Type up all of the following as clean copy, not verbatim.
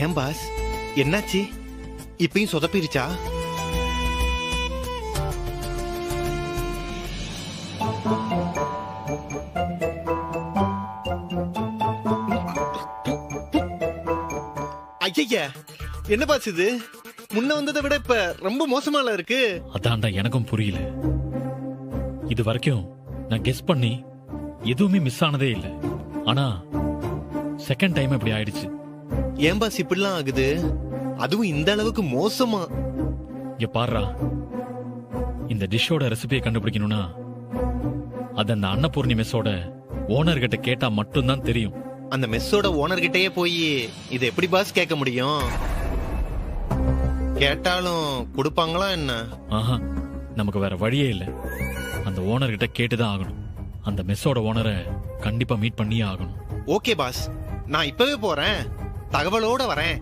ஏன் பாஸ், என்னாச்சு? இப்பயும் சொதப்பிருச்சா? ஐயா, என்ன பாஸ் இது? முன்ன வந்ததை விட இப்ப ரொம்ப மோசமால இருக்கு. அதான்டா எனக்கும் புரியல. இது வரைக்கும் நான் கெஸ் பண்ணி எதுவுமே மிஸ் ஆனதே இல்லை. ஆனா செகண்ட் டைம் இப்படி ஆயிடுச்சு. ஏன் பாஸ் இப்படிலாம் ஆகுது? அதுவும் இந்த அளவுக்கு மோசமா? இங்க பாருடா, இந்த டிஷ்ஷோட ரெசிபியை கண்டுபிடிக்கணும்னா அது அந்த அன்னபூர்ணி மெஸ்ஸோட ஓனர் கிட்ட கேட்டா மட்டும்தான் தெரியும். அந்த மெஸ்ஸோட ஓனர் கிட்டயே போய் இது எப்படி பாஸ் கேட்க முடியும்? கேட்டாலும் கொடுப்பாங்களா என்ன? ஆஹா, நமக்கு வேற வழியே இல்லை. அந்த ஓனர் கிட்ட கேட்டுதான் ஆகணும். அந்த மெஸ்ஸோட ஓனரை கண்டிப்பா மீட் பண்ணியே ஆகணும். ஓகே பாஸ், நான் இப்பவே போறேன், தகவலோட வரேன்.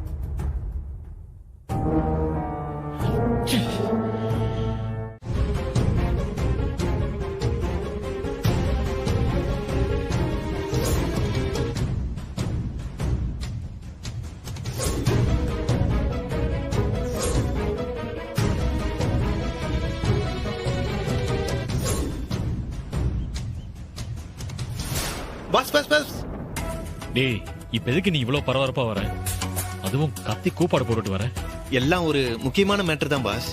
பாஸ் பாஸ் பாஸ், டேய், இப்ப எதுக்கு நீ இவ்வளவு பரபரப்பா வர? அதுவும் கத்தி கூப்பாடு போட்டுட்டு வர? எல்லாம் ஒரு முக்கியமான மேட்டர் தான் பாஸ்.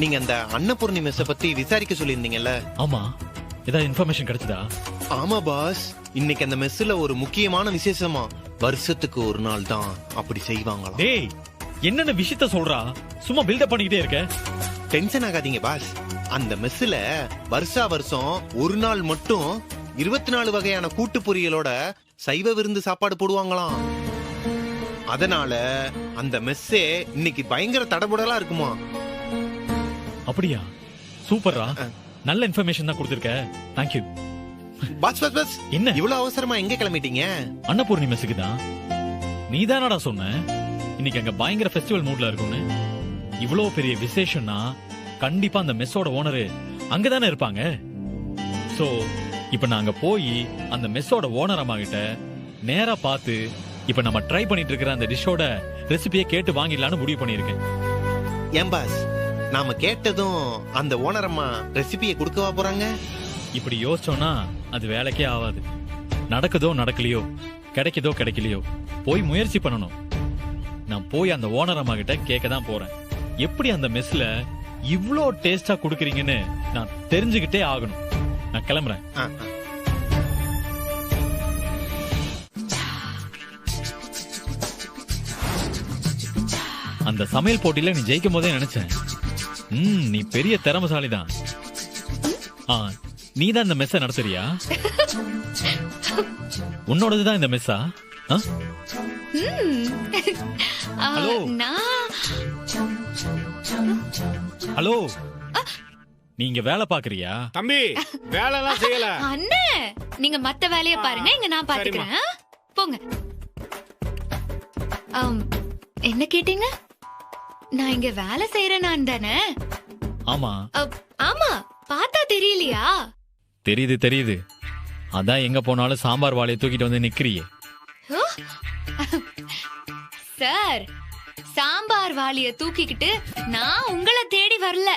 நீங்க அந்த அன்னபூர்ணி மெஸ்ஸ பத்தி விசாரிக்க சொல்லியிருந்தீங்கல்ல? ஆமா, ஏதாவது இன்ஃபர்மேஷன் கிடைச்சதா? ஆமா பாஸ், இன்னைக்கு அந்த மெஸ்ல ஒரு முக்கியமான விசேஷமா. வருஷத்துக்கு ஒரு நாள் தான் அப்படி செய்வாங்களாம். டேய், என்னென்ன விஷயத்த சொல்றா? சும்மா பில்டப் பண்ணிக்கிட்டே இருக்க. டென்ஷன் ஆகாதீங்க பாஸ். அந்த மெஸ்ல வருஷா வருஷம் ஒரு நாள் மட்டும் 24 வகையான கூட்டு பொரியலோட சைவ விருந்து சாப்பாடு போடுவாங்களாம். அதனால அந்த மெஸ்ஸே இன்னைக்கு பயங்கர தடபுடலா இருக்குமா. அப்படியா? சூப்பர்ரா, நல்ல இன்ஃபர்மேஷன் தான் கொடுத்திருக்க. Thank you. Boss boss boss, என்ன இவ்வளவு அவசரமா எங்க கிளம்பிட்டீங்க? அன்னபூர்ணி மெஸ்ஸுக்கு தான். நீ தானடா சொன்ன இன்னைக்கு அங்க பயங்கர ஃபெஸ்டிவல் மூட்ல இருக்கும்னு. இவ்வளவு பெரிய விசேஷம்னா கண்டிப்பா அந்த மெஸ்ஸோட ஓனரு அங்கதானே இருப்பாங்க. சோ இப்ப நாங்க போய் அந்த மெஸ்ஸோட ஓனர் அம்மா கிட்ட நேரா பார்த்து இப்ப நம்ம ட்ரை பண்ணிட்டு இருக்கிற அந்த டிஷ்ஷோட ரெசிபியை கேட்டு வாங்கிடலாம்னு முடிவு பண்ணிருக்கேன். ஏன் பாஸ், நாம கேட்டதும் அந்த ஓனர் அம்மா ரெசிபியை கொடுக்கவா போறாங்க? இப்படி யோசிச்சோம்னா அது வேலைக்கே ஆகாது. நடக்குதோ நடக்கலையோ, கிடைக்குதோ கிடைக்கலையோ, போய் முயற்சி பண்ணணும். நான் போய் அந்த ஓனர் அம்மா கிட்ட கேட்க தான் போறேன். எப்படி அந்த மெஸ்ல இவ்ளோ டேஸ்டா குடுக்கறீங்கன்னு நான் தெரிஞ்சுக்கிட்டே ஆகணும். நான் கிளம்புறேன். அந்த சமையல் போட்டியில நீ ஜெயிக்கும் போதே நினைச்சேன், நீ பெரிய திறமைசாலிதான். நீ தான் இந்த மெஸ்ஸ நடத்துறியா? உன்னோடதுதான் இந்த மெஸ்ஸா? ஹலோ ஹலோ, நீங்க வேலை பாக்குறியா? தம்பி, வேலை எல்லாம் செய்யல. அண்ணே, நீங்க மத்த வேலைய பாருங்க, இங்க நான் பாத்துக்கிறேன். போங்க. என்ன கேட்டீங்க? நான் இங்க வேலை செய்யறேன் நான் தானே? ஆமா. ஆமா, பார்த்தா தெரியலையா? தெரியுது தெரியுது. அதான் எங்க போனாலும் சாம்பார் வாழையை தூக்கிட்டு வந்து நிக்கிறியே. சார், சாம்பார் வாளிய தூக்கிக்கிட்டு நான் உங்களை தேடி வரல.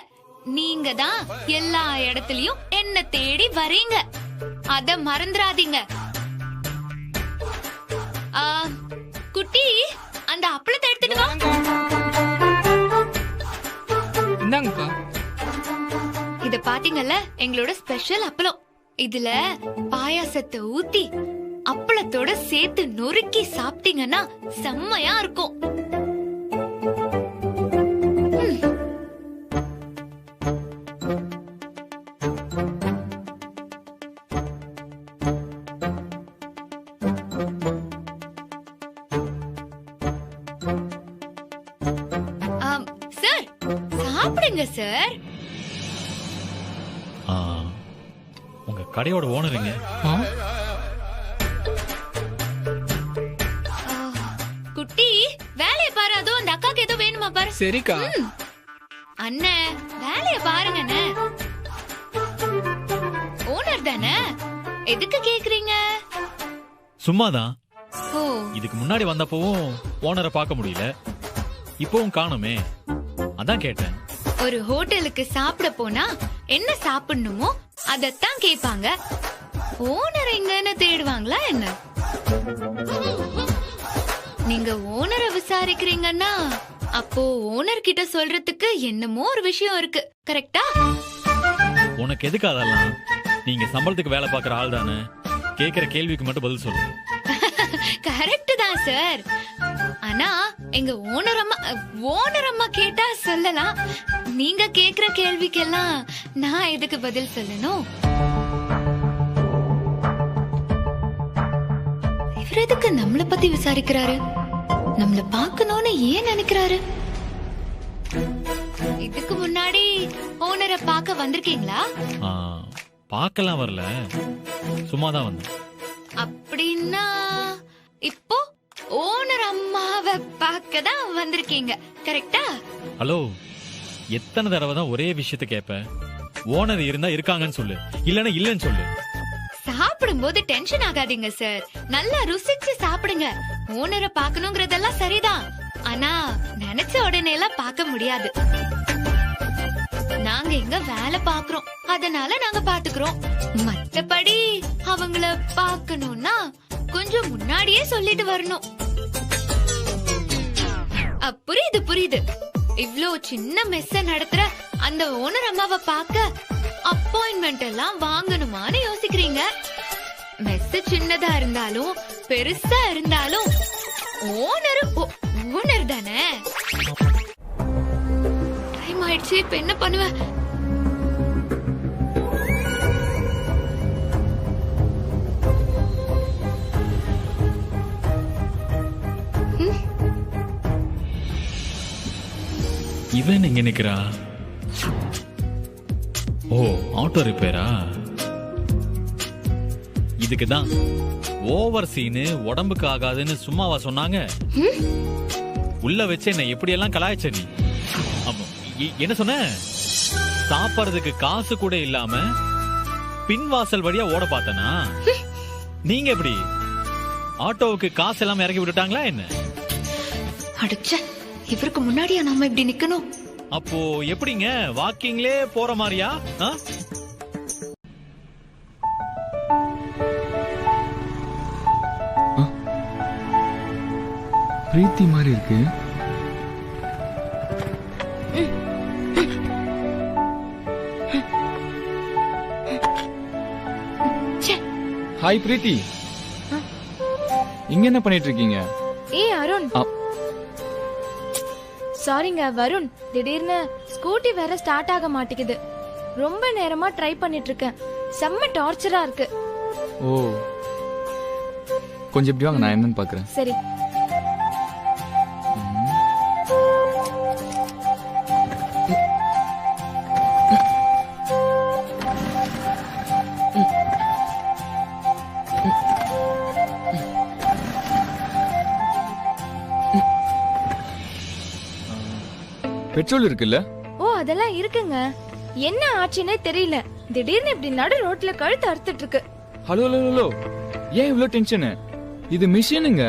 நீங்க தான் எல்லா இடத்துலயும் என்ன தேடி வரீங்க. அத மறந்துடாதீங்க. குட்டி, அந்த அப்பளத்தை எடுத்துட்டு வா. இந்தாங்கக்கா. இத பாத்தீங்கல்ல, எங்களோட ஸ்பெஷல் அப்பளம். இதுல பாயாசத்தை ஊத்தி அப்பளத்தோட சேர்த்து நொறுக்கி சாப்பிட்டீங்கன்னா செம்மையா இருக்கும். சார், சாப்பிடுங்க சார். உங்க கடையோட ஓனருங்க. குட்டி, வேலைய பாரு. அதோ அந்த அக்காக்கு ஏதோ வேணுமா பாரு. சரிக்கா. அண்ணே, வேலைய பாருங்க அண்ணே. ஓனர் தானே, எதுக்கு கேக்குறீங்க? சும்மாதான். ஓ இதுக்கு முன்னாடி வந்தப்பவும் ஓனரை பார்க்க முடியல, இப்பவும் காணுமே, அதான் கேட்டேன். ஒரு ஹோட்டலுக்கு சாப்பிட போனா என்ன சாப்பிடணுமோ அதத்தான் கேட்பாங்க. ஓனர் எங்கன்னு தேடுவாங்களா என்ன? நீங்க ஓனரை விசாரிக்கிறீங்கன்னா அப்போ ஓனர் கிட்ட சொல்றதுக்கு என்னமோ ஒரு விஷயம் இருக்கு, கரெக்டா? உனக்கு எதுக்கு அதெல்லாம்? நீங்க சம்பளத்துக்கு வேலை பார்க்குற ஆள் தானே, கேக்குற கேள்விக்கு மட்டும் பதில் சொல்லு. கரெக்ட் தான் சார். ஆனா எங்க ஓனர் அம்மா கேட்டா சொல்லலாம். நீங்க கேக்குற கேள்விக்கெல்லாம் நான் எதுக்கு பதில் சொல்லணும்? இவர் எதுக்கு நம்மள பத்தி விசாரிக்கிறாரு? நம்மள பார்க்கணும்னு ஏன் நினைக்கிறாரு? இதுக்கு முன்னாடி ஓனரை பார்க்க வந்திருக்கீங்களா? பார்க்கலாம் வரல, சும்மாதான் வந்தேன். அப்படின்னா இப்போ ஓனர் அம்மாவை பார்க்க தான் வந்திருக்கீங்க, கரெக்டா? ஹலோ, எத்தனை தடவை தான் ஒரே விஷயத்த கேப்ப? ஓனர் இருந்தா இருக்காங்கன்னு சொல்லு, இல்லன்னா இல்லன்னு சொல்லு. சாப்பிடும்போது டென்ஷன் ஆகாதீங்க சார். நல்லா ருசிச்சு சாப்பிடுங்க. ஓனரை பார்க்கணுங்கிறதெல்லாம் சரிதான், ஆனா நினைச்ச உடனே எல்லாம் பார்க்க முடியாது. நாங்க எங்க வேலை பாக்குறோம், அதனால நாங்க பாத்துக்கிறோம். மத்தபடி அவங்கள பார்க்கணும்னா கொஞ்சம் முன்னாடியே சொல்லிட்டு வரணும். புரியுது புரியுது. இவ்ளோ சின்ன மெஸ்ஸ நடத்துற அந்த ஓனர் அம்மாவை பார்க்க அப்பாயின்மெண்ட் எல்லாம் வாங்கணுமான்னு யோசிக்கிறீங்க. மெஸ் சின்னதா இருந்தாலும் பெருசா இருந்தாலும் ஓனர் தானே. டைம் ஆயிடுச்சு, இப்ப என்ன பண்ணுவ? இவன் எங்க நிக்கிறா? ஓ, ஆட்டோ ரிப்பேரா? இதுக்குதான் ஓவர் சீனு உடம்புக்கு ஆகாதுன்னு சும்மாவா சொன்னாங்க? உள்ள வச்சு என்ன எப்படி எல்லாம் கலாய்ச்ச நீ. என்ன சொன்ன? சாப்பிடுறதுக்கு காசு கூட இல்லாம பின்வாசல் வழியா ஓட பார்த்தனா? நீங்க எப்படி ஆட்டோவுக்கு காசு எல்லாம் இறக்கி விட்டுட்டாங்களா என்ன? அடச்சே, இவருக்கு முன்னாடியா நாம இப்படி நிக்கணும்? அப்போ எப்படிங்க வாக்கிங்லே போற மாதிரியா? பிரீத்தி மாதிரி இருக்கு. ஹாய் பிரீத்தி, இங்க என்ன பண்ணிட்டு இருக்கீங்க? ஏய் அருண், சாரிங்க வருண், திடீர்னு ஸ்கூட்டி வேற ஸ்டார்ட் ஆக மாட்டேங்குது. ரொம்ப நேரமா ட்ரை பண்ணிட்டு இருக்கேன், செம்ம டார்ச்சரா இருக்கு. ஓ, கொஞ்சம் இப்படி வாங்க, நான் என்னன்னு பாக்குறேன். சரி. பெட்ரோல் இருக்குல்ல? ஓ, அதெல்லாம் இருக்குங்க. என்ன ஆச்சுன்னே தெரியல, திடீர்னு இப்படி நடு ரோட்ல கழுத்து அறுத்துட்டு இருக்கு. ஹலோ ஹலோ ஹலோ, ஏன் இவ்வளவு டென்ஷனு? இது மிஷினுங்க,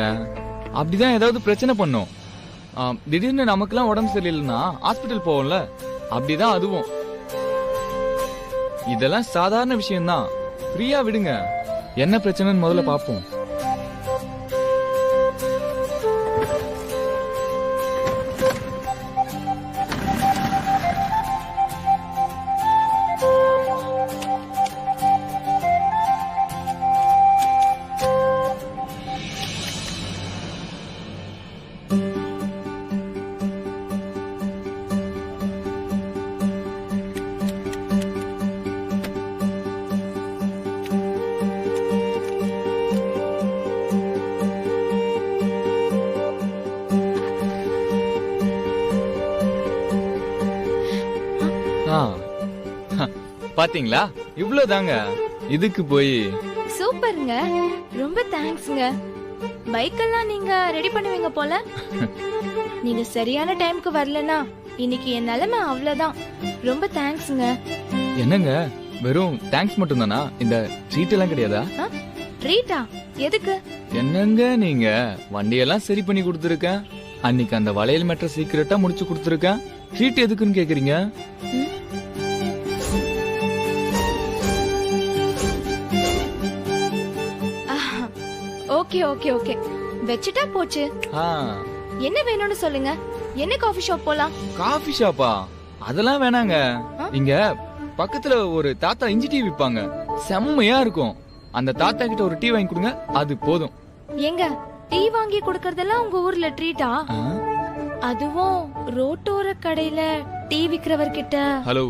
அப்படிதான் ஏதாவது பிரச்சனை பண்ணும். திடீர்னு நமக்கெல்லாம் உடம்பு சரியில்லைன்னா ஹாஸ்பிட்டல் போவோம்ல, அப்படிதான் அதுவும். இதெல்லாம் சாதாரண விஷயம்தான், ஃப்ரீயா விடுங்க. என்ன பிரச்சனைன்னு முதல்ல பாப்போம். பாத்தீங்களா, இவ்வளவுதாங்க. இதுக்கு போய் சூப்பருங்க, ரொம்ப தேங்க்ஸ்ங்க. பைக் எல்லாம் நீங்க ரெடி பண்ணுவீங்க போல. நீங்க சரியான டைம்க்கு வரலனா இன்னைக்கு என் நிலைமை அவ்வளவுதான். ரொம்ப தேங்க்ஸ்ங்க. என்னங்க வெறும் தேங்க்ஸ் மட்டும் தானா? இந்த ட்ரீட் எல்லாம் கிடையாதா? ட்ரீட்டா? எதுக்கு? என்னங்க நீங்க வண்டியெல்லாம் சரி பண்ணி கொடுத்துருக்கேன். அன்னைக்கு அந்த வளையல் மேட்டர் சீக்கிரட்டா முடிச்சு கொடுத்துருக்கேன். ட்ரீட் எதுக்குன்னு கேக்குறீங்க? ஓகே ஓகே ஓகே, வச்சுட்டா போச்சு. ஆ, என்ன வேணும்னு சொல்லுங்க. என்ன காஃபி ஷாப் போலாம்? காஃபி ஷாப்பா? அதெல்லாம் வேணாங்க. இங்க பக்கத்துல ஒரு தாத்தா இஞ்சி டீ விப்பாங்க, செம்மையா இருக்கும். அந்த தாத்தா கிட்ட ஒரு டீ வாங்கி கொடுங்க, அது போதும். எங்க டீ வாங்கி கொடுக்கறதெல்லாம் உங்க ஊர்ல ட்ரீட்டா? ஆ? அதுவும் ரோட்டோர கடையில டீ விக்கிறவர்கிட்ட. ஹலோ,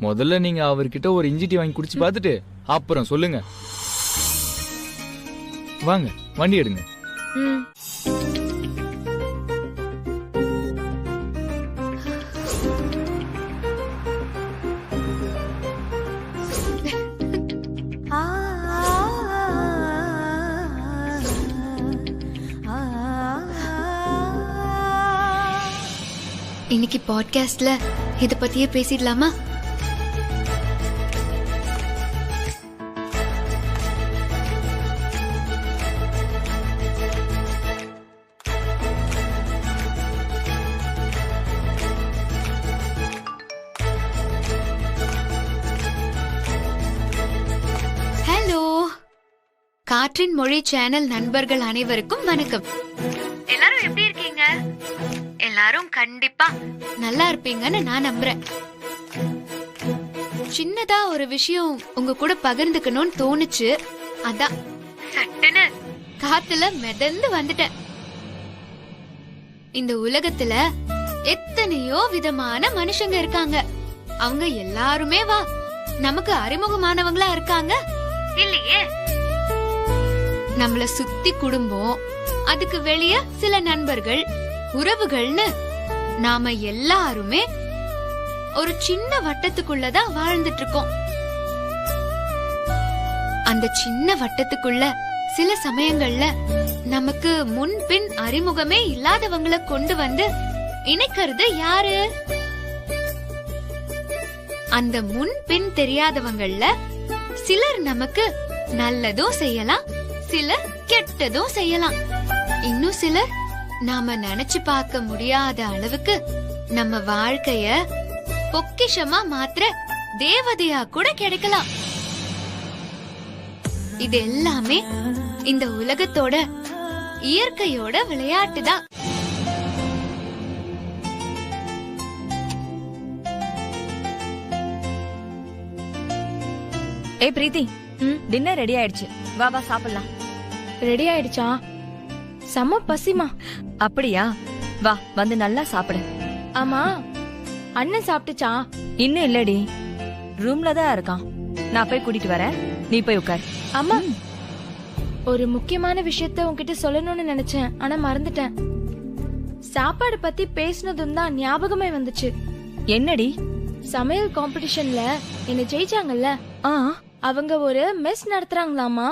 முதல்ல நீங்க அவர்கிட்ட ஒரு இஞ்சி டீ வாங்கி குடிச்சு பார்த்துட்டு அப்புறம் சொல்லுங்க. வாங்க வண்டி எடுங்க. ம். இன்னைக்கு பாட்காஸ்ட்ல இத பத்தியே பேசிடலாமா? ஹலோ, காற்றின் மொழி சேனல் நண்பர்கள் அனைவருக்கும் வணக்கம். எல்லாரும் எப்படி இருக்கீங்க? எல்லாரும் கண்டிப்பா நல்லா இருப்பீங்கன்னு நான் நம்புறேன். சின்னதா ஒரு விஷயம் உங்க கூட பகிர்ந்துக்கணும்னு தோணுச்சு, அதான் சட்டுன்னு காத்துல மிதந்து வந்துட்டேன். இந்த உலகத்துல எத்தனையோ விதமான மனுஷங்க இருக்காங்க. அவங்க எல்லாருமே வா நமக்கு அறிமுகமானவங்களா இருக்காங்க இல்லையே? நம்மள சுத்தி குடும்பம், அதுக்கு வெளியே சில நண்பர்கள், உறவுகள்னு நாம எல்லாருமே ஒரு சின்ன வட்டத்துக்குள்ளதான் வாழ்ந்துட்டு இருக்கோம். அந்த சின்ன வட்டத்துக்குள்ள சில சமயங்கள்ல நமக்கு முன்பின் அறிமுகமே இல்லாதவங்களை கொண்டு வந்து இணைக்கிறது யாரு? அந்த முன்பின் தெரியாதவங்கள்ல சிலர் நமக்கு நல்லதும் செய்யலாம், சிலர் கெட்டதும் செய்யலாம். இன்னும் சிலர் நாம நினைச்சு பார்க்க முடியாத அளவுக்கு நம்ம வாழ்க்கைய பொக்கிஷமா மாத்திர தேவதையா கூட கிடைக்கலாம். இது எல்லாமே இந்த உலகத்தோட இயற்கையோட விளையாட்டுதான். ஏய் பிரீத்தி, டின்னர் ரெடி ஆயிடுச்சு, வா வா சாப்பிடலாம். ரெடி ஆயிடுச்சா? செம்ம பசிமா. அப்படியா? வா வந்து நல்லா சாப்பிடு. ஆமா, அண்ணன் சாப்பிட்டுச்சா? இன்னும் இல்லடி, ரூம்ல தான் இருக்கான். நான் போய் கூட்டிட்டு வரேன், நீ போய் உட்கார். அம்மா, ஒரு முக்கியமான விஷயத்த உன்கிட்ட சொல்லணும்னு நினைச்சேன், ஆனா மறந்துட்டேன். சாப்பாடு பத்தி பேசினதும் தான் ஞாபகமே வந்துச்சு. என்னடி? சமையல் காம்படிஷன்ல என்ன ஜெயிச்சாங்கல்ல, ஆ, அவங்க ஒரு மெஸ் நடத்துறாங்களாமா.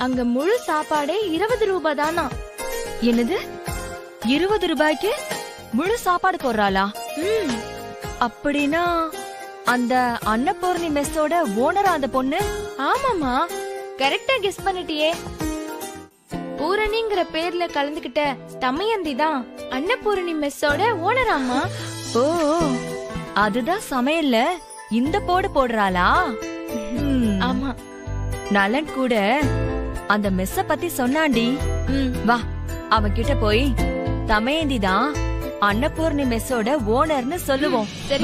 அங்க முழு சாப்பாடே 20 ரூபாய் தானா. என்னது, 20 ரூபாய்க்கு முழு சாப்பாடு போடுறாளா? அப்படின்னா அந்த அன்னபூர்ணி மெஸ்ஸோட ஓனரா அந்த பொண்ணு? ஆமாமா, கரெக்டா கெஸ் பண்ணிட்டியே. பூரணிங்கிற பேர்ல கலந்துகிட்ட தமயந்தி தான் அன்னபூரணி மெஸ்ஸோட ஓனராமா. ஓ, அதுதான் சமையல்ல இந்த போடு போடுறாளா? ஆமா, நலன் கூட அந்த மெஸ்ஸ பத்தி சொன்னாண்டி. வா அவன் கிட்ட போய் தமயந்தி தான் அன்னபூர்ணி மெஸ்ஸோட ஓனர்னு சொல்லுவோம். சரி.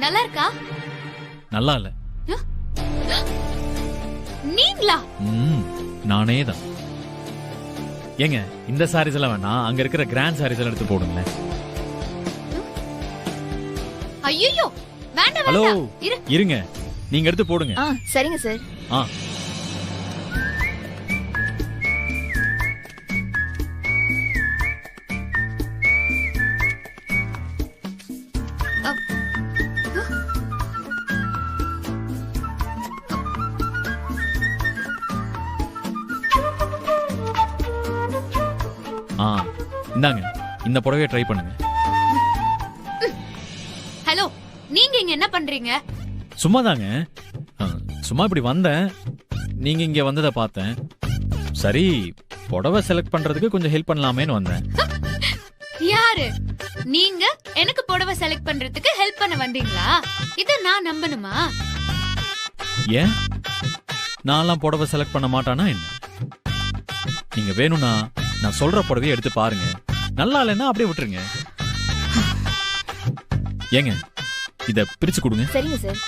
நல்லா இருக்கா? நல்லா இல்ல. நீங்களா? நானே தான். ஏங்க, இந்த சாரீஸ் எல்லாம் வேணாம், அங்க இருக்கிற கிராண்ட் சாரீஸ் எல்லாம் எடுத்து போடுங்க. ஐயோ வேண்டாம் ஹலோ, வேண்டாம், இருங்க, நீங்க எடுத்து போடுங்க. சரிங்க சார். ஆ, இந்தாங்க, இந்த புடவையை ட்ரை பண்ணுங்க. ஹலோ, நீங்க இங்க என்ன பண்றீங்க? சும்மாதாங்க. சும்மா இப்படி வந்தேன், நீங்க இங்க வந்ததை பார்த்தேன். சரி, புடவை செலக்ட் பண்றதுக்கு கொஞ்சம் ஹெல்ப் பண்ணலாமேன்னு வந்தேன். யாரு நீங்க எனக்கு புடவை செலக்ட் பண்றதுக்கு ஹெல்ப் பண்ண வந்தீங்களா? இத நான் நம்பணுமா? ஏன் நான்லாம் புடவை செலக்ட் பண்ண மாட்டானா என்ன? நீங்க வேணும்னா நான் சொல்ற புடவையை எடுத்து பாருங்க, நல்லா இல்லைன்னா அப்படியே விட்டுருங்க. ஏங்க இத பிரிச்சு கொடுங்க. சரிங்க சார்.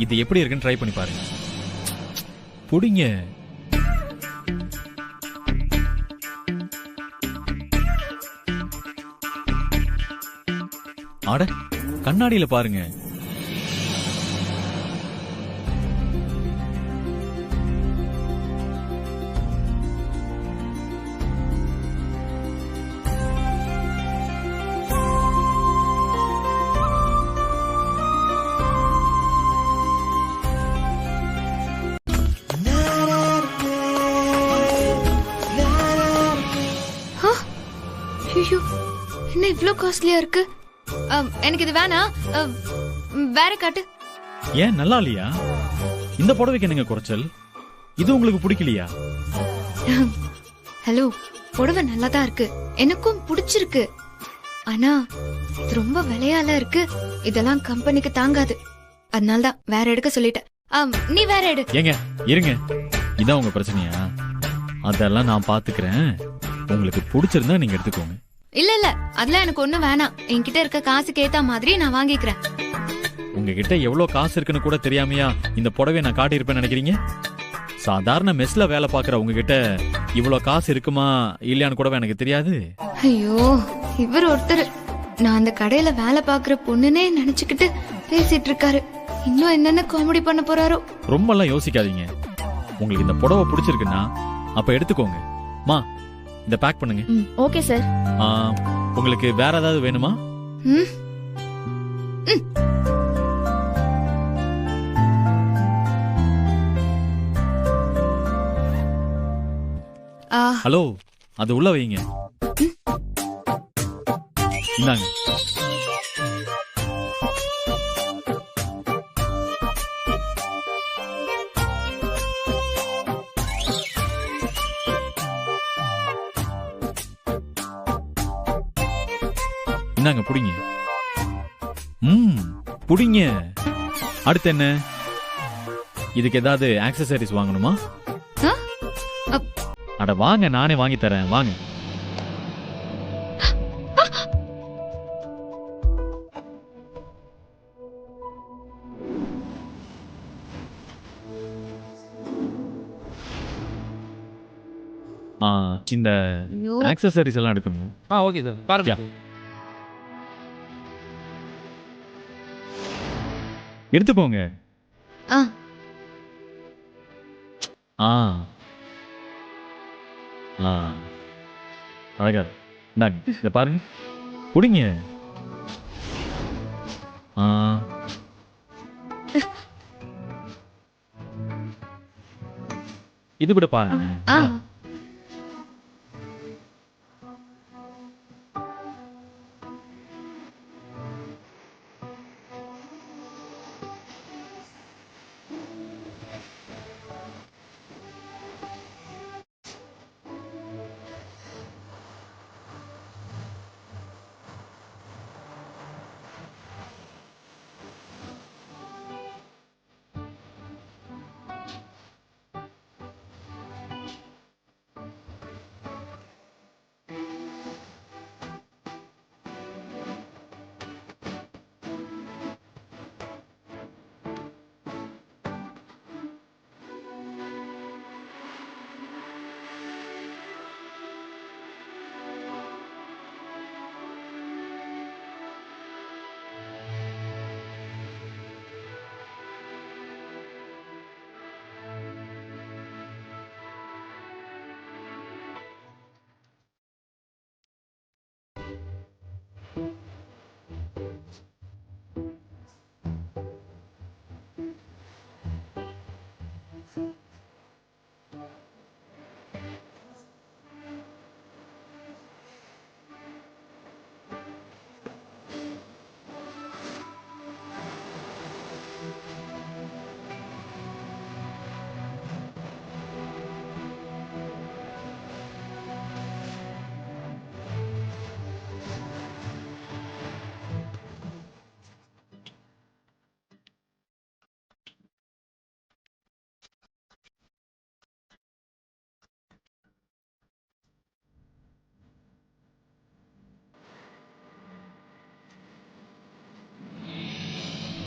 இது எப்படி இருக்குன்னு ட்ரை பண்ணி பாருங்க. புடிங்க. அட, கண்ணாடியில பாருங்க. ஐயோ, என்ன இவ்ளோ காஸ்ட்லியா இருக்கு? எனக்கு இது வேணாம், வேற காட்டு. ஏன் நல்லா இல்லையா? இந்த புடவைக்கு என்னங்க குறைச்சல்? இது உங்களுக்கு பிடிக்கலையா? ஹலோ, புடவை நல்லா தான் இருக்கு, எனக்கும் பிடிச்சிருக்கு. ஆனா இது ரொம்ப விலையால இருக்கு. இதெல்லாம் கம்பெனிக்கு தாங்காது. அதனாலதான் வேற எடுக்க சொல்லிட்டேன். நீ வேற எடு. ஏங்க இருங்க, இதான் உங்க பிரச்சனையா? அதெல்லாம் நான் பாத்துக்கிறேன். உங்களுக்கு பிடிச்சிருந்தா நீங்க எடுத்துக்கோங்க. இல்ல இல்ல, அதெல்லாம் எனக்கு ஒண்ணும் வேணாம். என்கிட்ட இருக்க காசுக்கு ஏத்த மாதிரி நான் வாங்கிக்கிறேன். உங்ககிட்ட எவ்வளவு காசு இருக்குன்னு கூட தெரியாமையா இந்த புடவை நான் காட்டியிருப்பேன்னு நினைக்கிறீங்க? சாதாரண மெஸ்ல வேலை பாக்குற உங்ககிட்ட இவ்வளவு காசு இருக்குமா இல்லையான்னு கூட எனக்கு தெரியாது. ஐயோ, இவர் ஒருத்தர் நான் அந்த கடையில வேலை பாக்குற பொண்ணுனே நினைச்சுக்கிட்டு பேசிட்டு இருக்காரு. இன்னும் என்னென்ன காமெடி பண்ண போறாரோ. ரொம்ப எல்லாம் யோசிக்காதீங்க. உங்களுக்கு இந்த புடவை பிடிச்சிருக்குன்னா அப்ப எடுத்துக்கோங்க. மா, இத பேக் பண்ணுங்க. Okay sir. உங்களுக்கு வேற ஏதாவது வேணுமா? ஹலோ, அது உள்ள வைங்க. இந்தாங்க. இந்தாங்க, புடிங்க. புடிங்க. அடுத்து என்ன? இதுக்கு ஏதாவது ஆக்சசரிஸ் வாங்கணுமா? அட வாங்க, நானே வாங்கி தரேன், வாங்க. இந்த ஆக்சசரிஸ் எல்லாம் எடுக்கணும். ஓகே சார், பாருங்க. எடுத்துக்கோங்க. அழகா இந்தாங்க, இத பாருங்க, புடிங்க. இது கூட பாருங்க.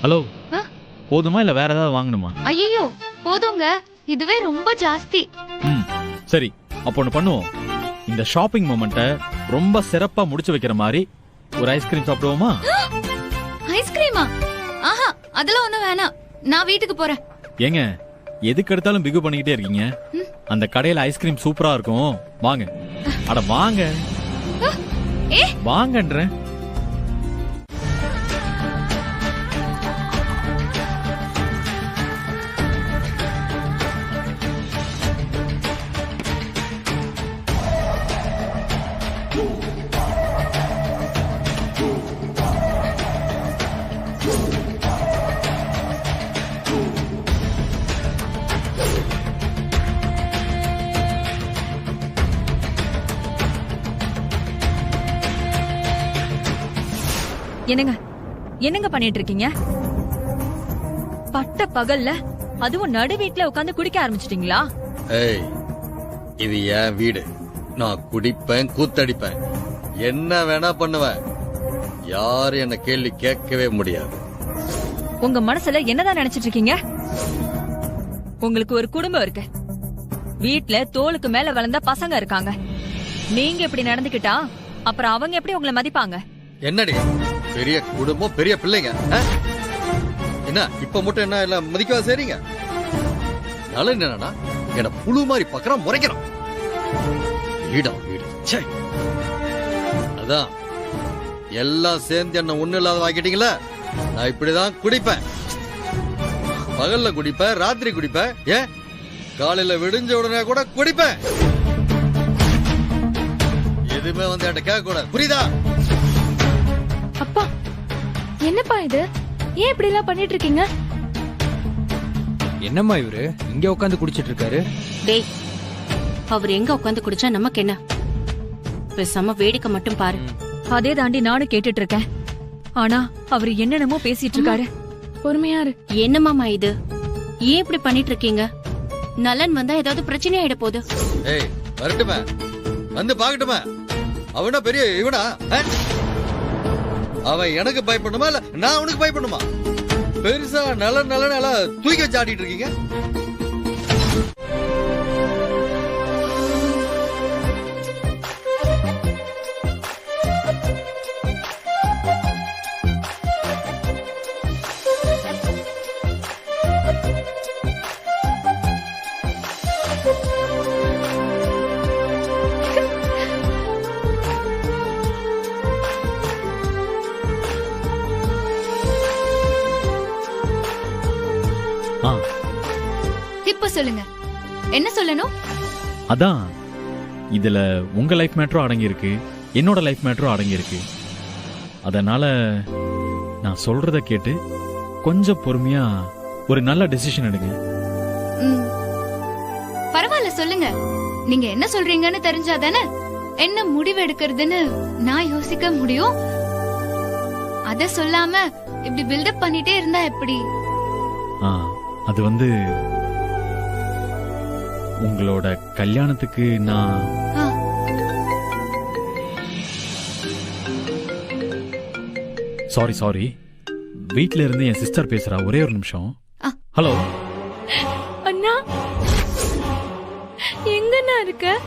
ஹலோ ஆ? போதுமா இல்ல வேற ஏதாவது வாங்கணுமா? ஐயோ போதுங்க, இதுவே ரொம்ப ஜாஸ்தி. ம் சரி, அப்போ ஒன்று பண்ணுவோம். இந்த ஷாப்பிங் மொமெண்ட்டை ரொம்ப சிறப்பா முடிச்சு வைக்கிற மாதிரி ஒரு ஐஸ்கிரீம் சாப்பிடுவோமா? ஐஸ்கிரீமா? ஆஹா, அதெல்லாம் ஒண்ணும் வேணாம், நான் வீட்டுக்கு போறேன். ஏங்க எதுக்கு எடுத்தாலும் பிகு பண்ணிக்கிட்டே இருக்கீங்க. அந்த கடையில ஐஸ்கிரீம் சூப்பரா இருக்கும், வாங்க. அட வாங்க ஏ வாங்கன்றேன். என்னங்க என்னங்க பண்ணிட்டு இருக்கீங்க? பட்ட பகல்ல அதுவும் நடு வீட்ல உட்கார்ந்து குடிக்க ஆரம்பிச்சிட்டீங்களா? ஏய், இது என் வீடு. நான் குடிப்பேன், கூத்தடிப்பேன், என்ன வேணா பண்ணுவேன். யாரும் என்ன கேள்வி கேட்கவே முடியாது. உங்க மனசுல என்னதான் நினைச்சிட்டு இருக்கீங்க? உங்களுக்கு ஒரு குடும்பம் இருக்கு, வீட்ல தோளுக்கு மேல வளர்ந்த பசங்க இருக்காங்க. நீங்க இப்படி நடந்துக்கிட்டா அப்புறம் அவங்க எப்படி உங்களை மதிப்பாங்க? என்னடி பெரிய குடும்பம், பெரிய பிள்ளைங்க. என்ன இப்ப மட்டும் என்ன எல்லாம் மதிக்கவா செய்றீங்க? நலன் என்னன்னா என்ன புழு மாதிரி பக்கறான், முறைக்கிறான். வீடா வீடு, ச்சே. அதான் எல்லாம் சேர்ந்து என்ன ஒண்ணு இல்லாத வாக்கிட்டீங்களா? நான் இப்படிதான் குடிப்பேன். பகல்ல குடிப்பேன், ராத்திரி குடிப்பேன், ஏன் காலையில விடிஞ்ச உடனே கூட குடிப்பேன். எதுவுமே வந்து என்கிட்ட கேட்க கூடாது, புரியுதா? அப்பா என்னப்பா இது? ஏன் இப்படி எல்லாம் பண்ணிட்டு இருக்கீங்க? என்னம்மா இவரு இங்க உட்காந்து குடிச்சிட்டு இருக்காரு? டேய், அவர் எங்க உட்காந்து குடிச்சா நமக்கு என்ன? பேசாம வேடிக்கை மட்டும் பாரு. அதே தாண்டி நானும் கேட்டுட்டு இருக்கேன். ஆனா அவரு என்னென்னமோ பேசிட்டு இருக்காரு. பொறுமையா இரு. என்னமாமா இது? ஏன் இப்படி பண்ணிட்டு இருக்கீங்க? நலன் வந்தா ஏதாவது பிரச்சனை ஆயிட போகுது. ஏய் வரட்டுமே, வந்து பாக்கட்டுமே. அவனா பெரிய இவனா? அவன் எனக்கு பயப்படணுமா இல்ல நான் அவனுக்கு பயப்படணுமா? பெருசா நல்ல நல்ல நல்லா தூக்கி வச்சு ஆடிட்டு இருக்கீங்க. இப்ப சொல்லுங்க, என்ன சொல்லணும்? அதான் இதுல உங்க லைஃப் மேட்டரும் அடங்கி இருக்கு, என்னோட லைஃப் மேட்டரும் அடங்கி இருக்கு. அதனால நான் சொல்றத கேட்டு கொஞ்சம் பொறுமையா ஒரு நல்ல டெசிஷன் எடுங்க. பரவாயில்ல சொல்லுங்க, நீங்க என்ன சொல்றீங்கன்னு தெரிஞ்சாதானே என்ன முடிவு எடுக்கிறதுன்னு நான் யோசிக்க முடியும். அத சொல்லாம இப்படி பில்டப் பண்ணிட்டே இருந்தா எப்படி? அது வந்து உங்களோட கல்யாணத்துக்கு நான் சாரி வீட்ல இருந்து என் சிஸ்டர் பேசுறா, ஒரே ஒரு நிமிஷம். ஹலோ அண்ணா, எங்கண்ணா இருக்க?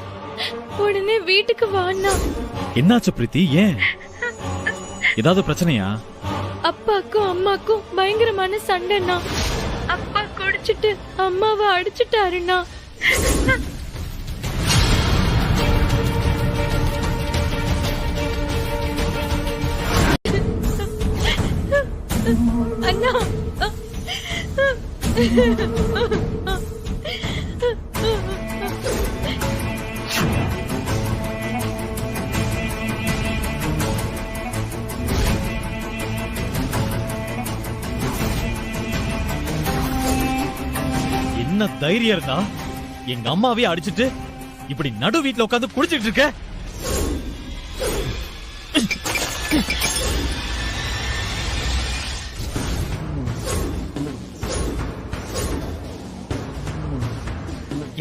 உடனே வீட்டுக்கு வாண்ணா. என்னாச்சு பிரீத்தி? ஏன் ஏதாவது பிரச்சனையா? அப்பாக்கும் அம்மாக்கும் பயங்கரமான சண்டைண்ணா. அப்பா குடிச்சிட்டு அம்மாவை அடிச்சுட்டாருண்ணா. அண்ணா, என்ன தைரியம் இருந்தா எங்க அம்மாவே அடிச்சிட்டு இப்படி நடு வீட்ல உட்கார்ந்து குடிச்சிட்டு இருக்க?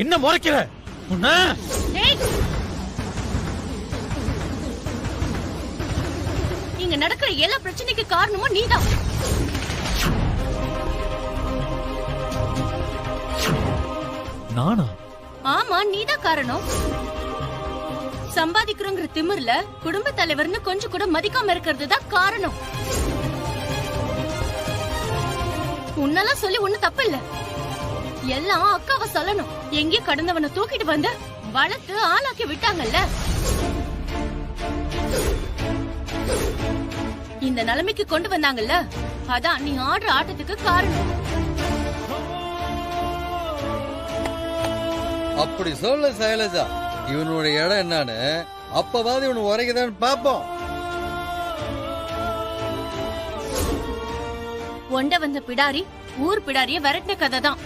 என்ன முறைக்கிற? இங்க நடக்கிற எல்லா பிரச்சனைக்கு காரணமும் நீதான். நானா? ஆமா, நீதான் காரணம். சம்பாதிக்கிறோங்கிற திமிர்ல குடும்ப தலைவர்னு கொஞ்சம் கூட மதிக்காம இருக்கிறது தான் காரணம். உன்னெல்லாம் சொல்லி ஒண்ணு தப்பு இல்ல. எல்லாம் அக்காவை சொல்லணும். எங்கேயும் கடந்தவனை தூக்கிட்டு வந்து வளர்த்து ஆளாக்கி விட்டாங்கல்ல. இந்த நிலைமைக்கு கொண்டு வந்தாங்கல்ல, அதான் நீ ஆடுற ஆட்டத்துக்கு காரணம். அப்படி சொல்ல சைலஜா, இவனுடைய இடம் என்னன்னு அப்பவாது இவனு உரைக்குதான்னு பாப்போம். ஒண்ட வந்த பிடாரி ஊர் பிடாரிய விரட்டின கதை தான்.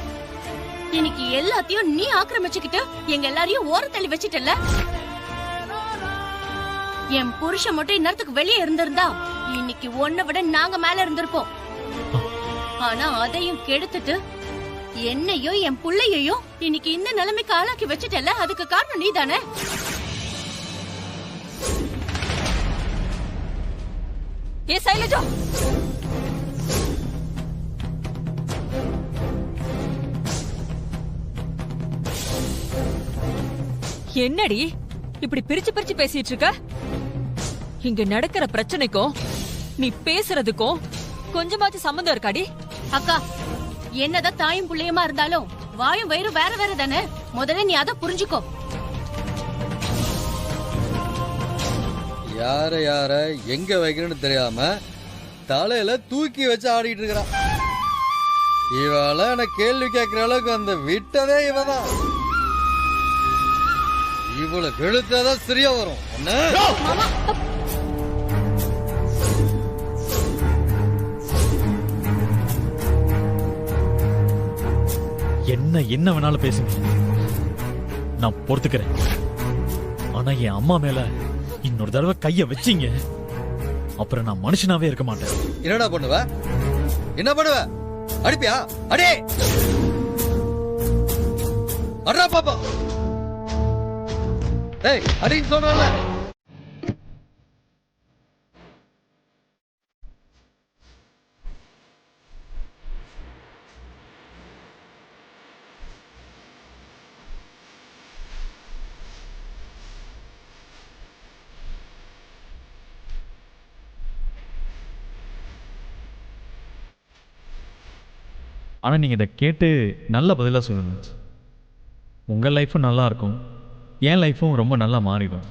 இன்னைக்கு எல்லாத்தையும் நீ ஆக்கிரமிச்சுக்கிட்டு எங்க எல்லாரையும் ஓரத்தள்ளி வச்சிட்டல. என் புருஷன் மட்டும் இந்நேரத்துக்கு வெளியே இருந்திருந்தா இன்னைக்கு ஒன்ன விட நாங்க மேல இருந்திருப்போம். ஆனா அதையும் கெடுத்துட்டு என்னையும் என் புள்ளையையும் இன்னைக்கு இந்த நிலைமைக்கு ஆளாக்கி வச்சிட்டல. அதுக்கு காரணம் நீதானே. ஏ சைலஜா, என்னடி இப்படி பிரிச்சு பிரிச்சு பேசிட்டு இருக்க? இங்க நடக்கிற பிரச்சனைக்கும் நீ பேசுறதுக்கும் கொஞ்சமாச்சும் சம்பந்தம் இருக்காடி? அக்கா, என்னதான் தாயும் புள்ளையுமா இருந்தாலும் வாயும் வயிறு வேற வேற தானே. முதல்ல நீ அதை புரிஞ்சுக்கோ. யார யார எங்க வைக்கணும்னு தெரியாம தலையில தூக்கி வச்சு ஆடிட்டு இருக்கிறான். இவள எனக்கு கேள்வி கேட்கிற அளவுக்கு அந்த விட்டதே இவதான். இவளுக்கு எழுத்தாதான் சரியா வரும். என்ன வேணாலும் பேசுங்க, நான் பொறுத்துக்கிறேன். ஆனா என் அம்மா மேல இன்னொரு தடவை கைய வச்சீங்க, அப்புறம் நான் மனுஷனாவே இருக்க மாட்டேன். என்னடா பண்ணுவ? என்ன பண்ணுவ? அடிப்பியா? அடி அடா பாப்பா. டேய், அடின்னு சொல்றல. ஆனா நீங்க இதை கேட்டு நல்ல பதிலா சொல்லுங்க. உங்க லைஃபும் நல்லா இருக்கும், என் லைஃபும் ரொம்ப நல்லா மாறிடும்.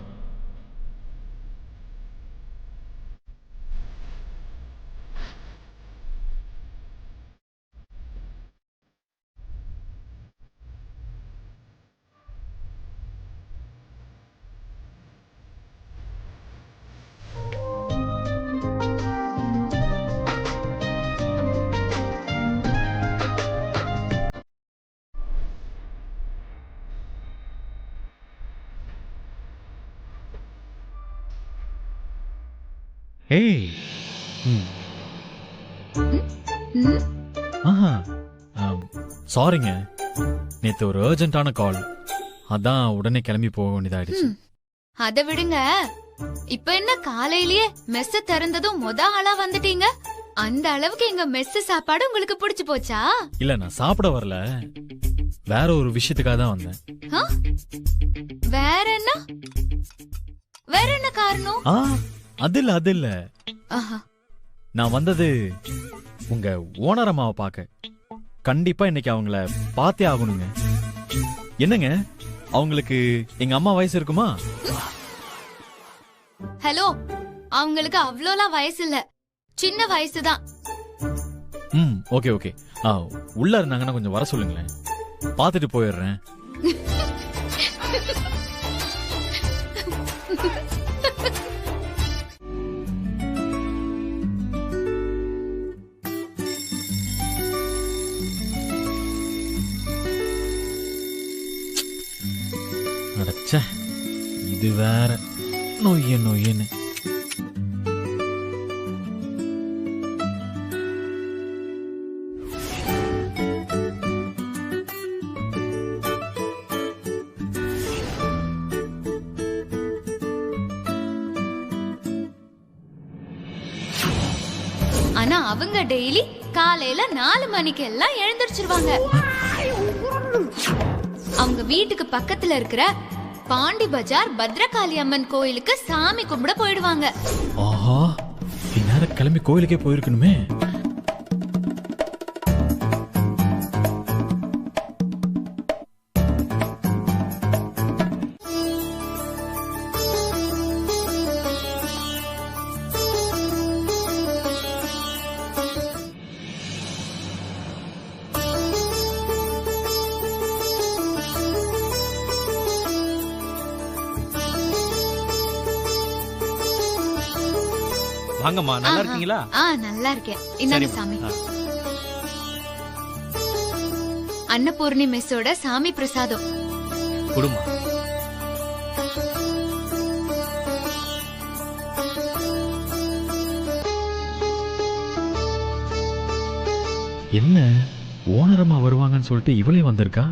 ஏய், ஆஹா, சாரிங்க, நேத்து ஒரு அர்ஜென்ட்டான கால், அதான் உடனே கிளம்பி போக வேண்டியதாயிடுச்சு. அத விடுங்க. இப்ப என்ன காலையிலேயே மெஸ்ஸ திறந்ததும் ஆளா வந்துட்டீங்க? அந்த அளவுக்கு எங்க மெஸ் சாப்பாடு உங்களுக்கு பிடிச்சு போச்சா? இல்ல, நான் சாப்பிட வரல, வேற ஒரு விஷயத்துக்காக தான் வந்தேன். வேற என்ன காரணம்? அது இல்ல, நான் வந்தது உங்க ஓனர் அம்மாவை பார்க்க. கண்டிப்பா இன்னைக்கு அவங்கள பார்த்தே ஆகணுங்க. என்னங்க, அவங்களுக்கு எங்க அம்மா வயசு இருக்குமா? ஹலோ, அவங்களுக்கு அவ்வளோலாம் வயசு இல்ல, சின்ன வயசுதான். ஓகே ஓகே, உள்ள இருந்தாங்கன்னா கொஞ்சம் வர சொல்லுங்களேன், பார்த்துட்டு போயிடுறேன். அடச்சே, இது வேற நொய்யன்னு. ஆனா அவங்க டெய்லி காலையில 4 மணிக்கு எல்லாம் எழுந்திருச்சிருவாங்க. அவங்க வீட்டுக்கு பக்கத்துல இருக்கிற பாண்டி பஜார் பத்ரகாளி அம்மன் கோயிலுக்கு சாமி கும்பிட போயிடுவாங்க. ஆஹா, இந்நேரம் கிளம்பி கோயிலுக்கே போயிருக்கணுமே. வாங்கம்மா, நல்லா இருக்கீங்களா? நல்லா இருக்கேன். இந்தாங்க சாமி. அன்னபூர்ணி மெஸ்ஸோட சாமி பிரசாதம். குடுமா. என்ன ஓனரம்மா வருவாங்கன்னு சொல்லிட்டு இவளே வந்திருக்கா?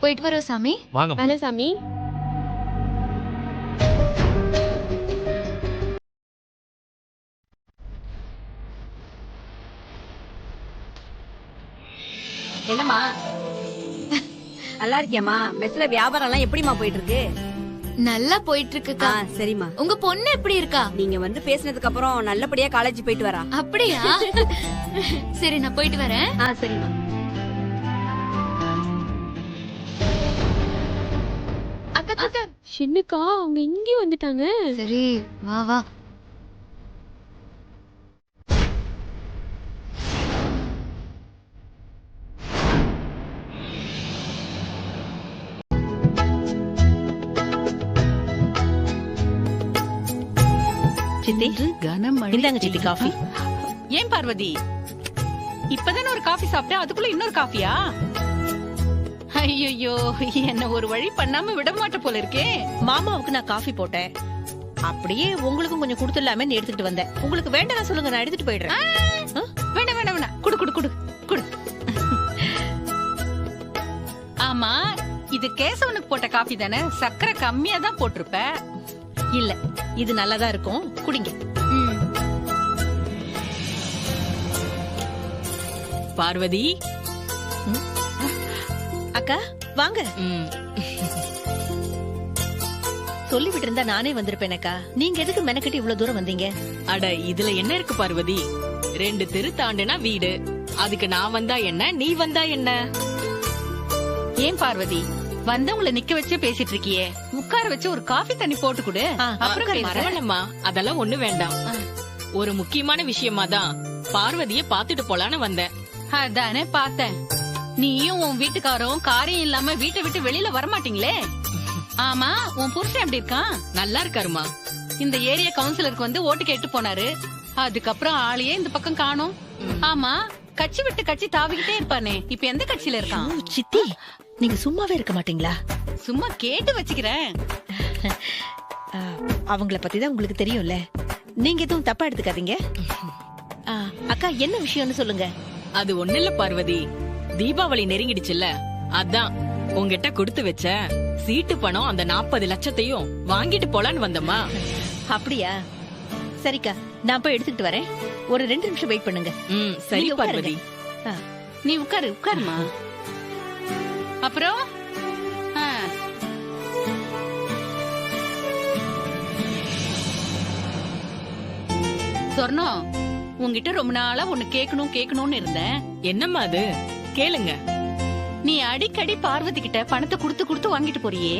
போயிட்டு வரோம் சாமி. வாங்க சாமி. என்னம்மா நல்லா இருக்கியாமா? மெஸ்ல வியாபாரம் எல்லாம் எப்படிமா போயிட்டு இருக்கு? நல்லா போயிட்டு இருக்குக்கா. சரிம்மா. உங்க பொண்ணு எப்படி இருக்கா? நீங்க வந்து பேசினதுக்கு அப்புறம் நல்லபடியா காலேஜ் போயிட்டு வரா. அப்படியா? சரி, நான் போயிட்டு வரேன். சரிம்மா. அக்கா சின்னுக்கா அவங்க இங்கே வந்துட்டாங்க. சரி, வா வா. சித்தி, இந்தாங்க சித்தி காஃபி. ஏன் பார்வதி, இப்பதானே ஒரு காஃபி சாப்பிட்டேன், அதுக்குள்ள இன்னொரு காஃபியா? ஐயோ, என்ன ஒரு வழி பண்ணாம விட மாட்ட போல இருக்கே. மாமாவுக்கு நான் காஃபி போட்டேன், அப்படியே உங்களுக்கும் கொஞ்சம் கொடுத்துடலாமே எடுத்துட்டு வந்தேன். உங்களுக்கு வேண்டாம் சொல்லுங்க, நான் எடுத்துட்டு போயிடுறேன். வேண்டாம் வேண்டாம் வேண்டாம், குடு குடு குடு குடு. ஆமா, இது கேசவனுக்கு போட்ட காஃபி தானே? சக்கரை கம்மியா தான் போட்டிருப்ப. இல்ல, இது நல்லாதான் இருக்கும், குடிங்க. பார்வதி அக்கா வாங்க. சொல்லிவிட்டு இருந்தா நானே வந்திருப்பேனக்கா. நீங்க எதுக்கு மெனக்கட்டி இவ்வளவு தூரம் வந்தீங்க? அட, இதுல என்ன இருக்கு பார்வதி? 2 தெரு தாண்டுனா வீடு. அதுக்கு நான் வந்தா என்ன, நீ வந்தா என்ன? ஏன் பார்வதி, வந்தவங்களை நிக்க வச்சே பேசிட்டு இருக்கியே, உட்கார வச்சு ஒரு காஃபி தண்ணி போட்டு கொடு. அப்புறம் மரவணம்மா, அதெல்லாம் ஒண்ணு வேண்டாம். ஒரு முக்கியமான விஷயமா தான் பார்வதிய பாத்துட்டு போலான்னு வந்தேன். அதானே பார்த்தேன். நீயும் உன் வீட்டுக்காரும் காரியம் இல்லாம வீட்டை விட்டு வெளியில வரமாட்டீங்களே. ஆமா, உன் புருஷன் எப்படி இருக்கான்? நல்லா இருக்காருமா. இந்த ஏரியா கவுன்சிலருக்கு வந்து ஓட்டு கேட்டு போனாரு. அதுக்கப்புறம் ஆளையே இந்த பக்கம் காணோம். ஆமா, கட்சி விட்டு கட்சி தாவிக்கிட்டே இருப்பானே, இப்ப எந்த கட்சியில இருக்கான்? சித்தி, நீங்க சும்மாவே இருக்க மாட்டீங்களா? சும்மா கேட்டு வச்சுக்கிறேன். அவங்கள பத்தி தான் உங்களுக்கு தெரியும்ல, நீங்க எதுவும் தப்பா எடுத்துக்காதீங்க. அக்கா, என்ன விஷயம்னு சொல்லுங்க. அது ஒண்ணு இல்ல பார்வதி, தீபாவளி நெருங்கிடுச்சுல்ல, அதான் உங்ககிட்ட கொடுத்து வச்ச சீட்டு பணம் அந்த 40 லட்சத்தையும் வாங்கிட்டு போலான்னு வந்தம்மா. அப்படியா? சரிக்கா, நான் போய் எடுத்துக்கிட்டு வரேன். ஒரு 2 நிமிஷம் வெயிட் பண்ணுங்க. சரி நீங்க பார்வதி. நீ உட்காரு உட்காருமா. அப்புறம் சொர்ணம், உன்கிட்ட ரொம்ப நாளா ஒண்ணு கேட்கணும்னு இருந்தேன். என்னம்மா அது? கேளுங்க. நீ அடிக்கடி பார்வதி கிட்ட பணத்தை குடுத்து வாங்கிட்டு போறியே,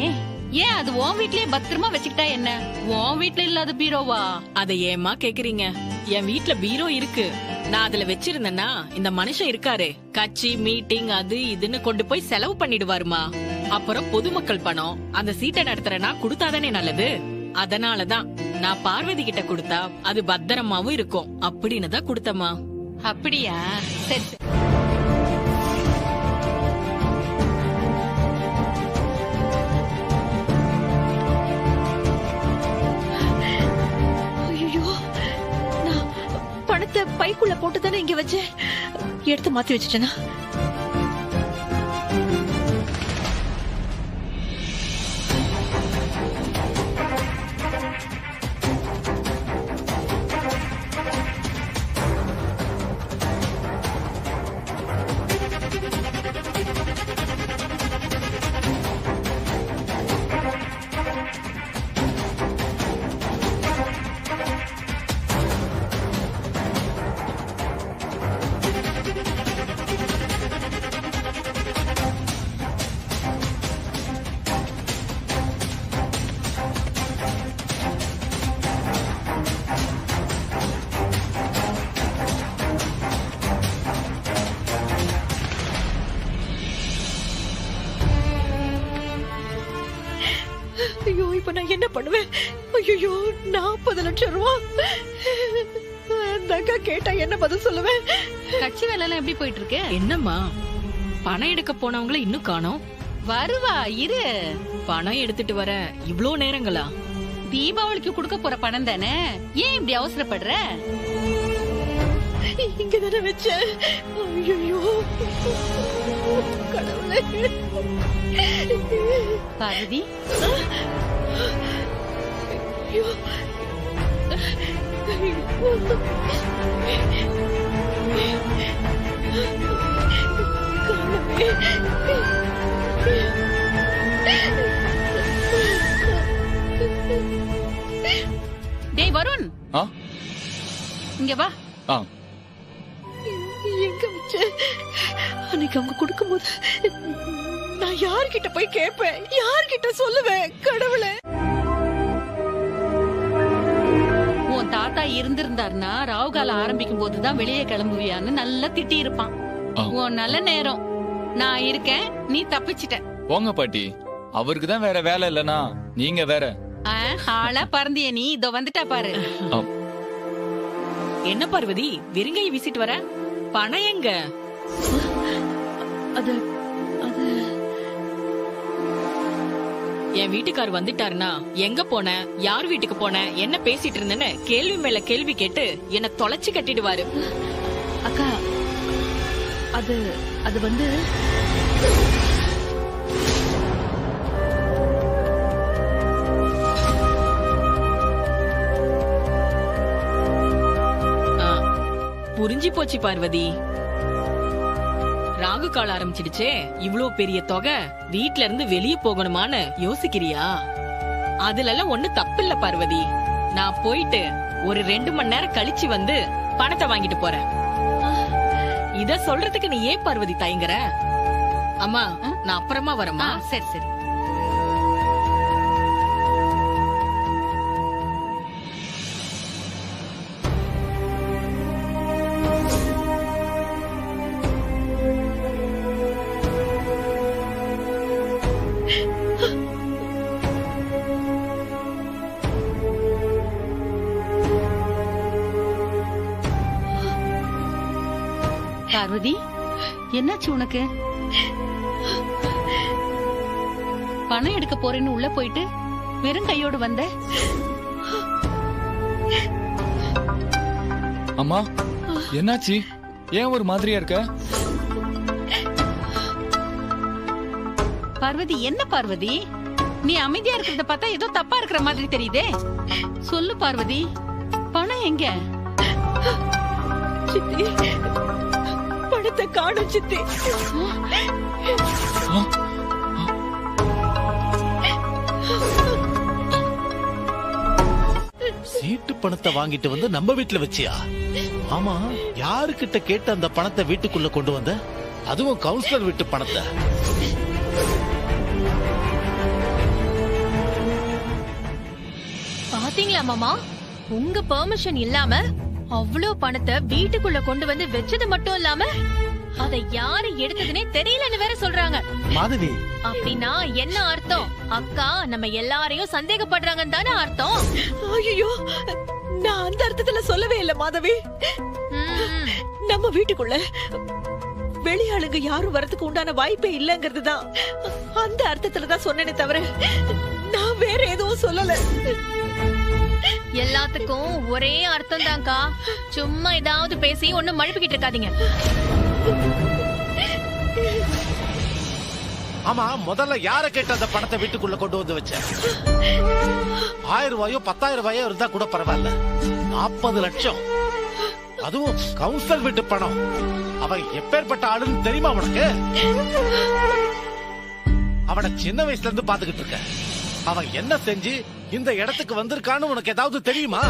ஏன் அது உன் வீட்லயே பத்திரமா வச்சுக்கிட்டா என்ன? உன் வீட்ல இல்லாத பீரோவா? அதை ஏமா கேக்குறீங்க? என் வீட்ல பீரோ இருக்கு. நான் அதுல வச்சிருந்தேன்னா இந்த மனுஷன் இருக்காரு, கட்சி மீட்டிங் அது இதுன்னு கொண்டு போய் செலவு பண்ணிடுவாருமா. அப்புறம் பொதுமக்கள் பணம் அந்த சீட்டை நடத்துறேன்னா கொடுத்தாதானே நல்லது. அதனாலதான் நான் பார்வதி கிட்ட கொடுத்தா அது பத்திரமாவும் இருக்கும் அப்படின்னு தான் கொடுத்தம்மா. அப்படியா? சரி. ஐயோ, நான் பணத்தை வச்சு எடுத்து மாத்தி வச்சுட்டேனா? ஐயோ, இப்ப நான் என்ன பண்ணுவேன்? ஐயோ, 40 லட்சம் ரூபா. அந்த அக்கா கேட்டா என்ன பதில் சொல்லுவேன்? கட்சி வேலை எல்லாம் எப்படி போயிட்டு இருக்கு? என்னம்மா பணம் எடுக்க போனவங்கள இன்னும் காணோம்? வருவா, இரு. பணம் எடுத்துட்டு வர இவ்ளோ நேரங்களா? தீபாவளிக்கு கொடுக்க போற பணம் தானே, ஏன் இப்படி அவசரப்படுற? இங்கதானே வச்சேன். ஐயோ கடவுளே. பார்வதி, ஐயோ. டேய் வருண், ஆ இங்க வா. ஆ எங்க வச்சேன்? அன்னைக்கு அவங்க கொடுக்கும்போது நான் யார்கிட்ட போய் கேட்பேன்? யார்கிட்ட சொல்லுவேன்? கடவுளே. உன் தாத்தா இருந்திருந்தாருன்னா ராவுகாலம் ஆரம்பிக்கும் போதுதான் வெளியே கிளம்புவியான்னு நல்லா திட்டி இருப்பான். உன் நல்ல நேரம். நான் இருக்கேன், நீ தப்பிச்சிட்ட. போங்க பாட்டி, அவருக்கு தான் வேற வேலை இல்லனா நீங்க வேற. ஆளா பறந்திய நீ. இதோ வந்துட்டா பாரு. என்ன பார்வதி வெறுங்கை வீசிட்டு வர? பணம் எங்க? அது அது என் வீட்டுக்கார் வந்துட்டாருன்னா எங்க போன, யார் வீட்டுக்கு போன, என்ன பேசிட்டு இருந்தேன்னு கேள்வி மேல கேள்வி கேட்டு என்ன தொலைச்சு கட்டிடுவாரு. அக்கா, அது அது வந்து புரிஞ்சு போச்சு பார்வதி. ராகு கால ஆரம்பிச்சிடுச்சே, இவ்ளோ பெரிய தொகை வீட்ல இருந்து வெளியே போகணுமான்னு யோசிக்கிறியா? அதுல எல்லாம் ஒண்ணு தப்பு இல்ல பார்வதி. நான் போயிட்டு ஒரு 2 மணி நேரம் கழிச்சு வந்து பணத்தை வாங்கிட்டு போறேன். இத சொல்றதுக்கு நீ ஏன் பார்வதி தயங்குற? அம்மா, நான் அப்புறமா வரேம்மா. சரி சரி. பார்வதி, என்னாச்சு உனக்கு? பணம் எடுக்க போறேன்னு உள்ள போயிட்டு வெறும் கையோடு வந்த. அம்மா, என்னாச்சு? ஏன் ஒரு மாதிரியா இருக்க? பார்வதி, என்ன பார்வதி? நீ அமைதியா இருக்கிறத பார்த்தா ஏதோ தப்பா இருக்கிற மாதிரி தெரியுதே. சொல்லு பார்வதி, பணம் எங்க? சித்தி, பணத்தை காணும் சித்தி. சீட்டு பணத்தை வாங்கிட்டு வந்து நம்ம வீட்டுல வச்சியா? ஆமா, யாருக்கிட்ட கேட்டு அந்த பணத்தை வீட்டுக்குள்ள கொண்டு வந்த? அதுவும் கவுன்சிலர் வீட்டு பணத்தை. பாத்தீங்களா மாமா, உங்க பெர்மிஷன் இல்லாம அவ்வளவு பணத்தை வீட்டுக்குள்ள கொண்டு வந்து வச்சது மட்டும் இல்லாம அதை யாரு எடுத்ததுனே தெரியலன்னு வேற சொல்றாங்க. மாதவி, அப்படின்னா என்ன அர்த்தம்? அக்கா நம்ம எல்லாரையும் சந்தேகப்படுறாங்கன்னு தானே அர்த்தம்? ஐயோ, நான் அந்த அர்த்தத்துல சொல்லவே இல்ல மாதவி. நம்ம வீட்டுக்குள்ள வெளியாளுங்க யாரும் வரதுக்கு உண்டான வாய்ப்பே இல்லங்கிறது தான் அந்த அர்த்தத்துல தான் சொன்னேனே தவிர நான் வேற எதுவும் சொல்லல. எல்லாத்துக்கும் ஒரே அர்த்தம் தான்க்கா. சும்மா ஏதாவது பேசி ஒண்ணும் மழுப்பிக்கிட்டு இருக்காதீங்க. ஆமா, முதல்ல யார கேட்டு அந்த பணத்தை வீட்டுக்குள்ள கொண்டு வந்து வச்ச? 1000 ரூபாயோ 10,000 ரூபாயோ இருந்தா கூட பரவாயில்ல, 40 லட்சம், அதுவும் கவுன்சிலர் வீட்டு பணம். அவன் எப்பேற்பட்ட ஆளுன்னு தெரியுமா உனக்கு? அவனை சின்ன வயசுல இருந்து பாத்துக்கிட்டு இருக்க. அவன் என்ன செஞ்சு இந்த இடத்துக்கு வந்திருக்கான்னு உனக்கு ஏதாவது தெரியுமா?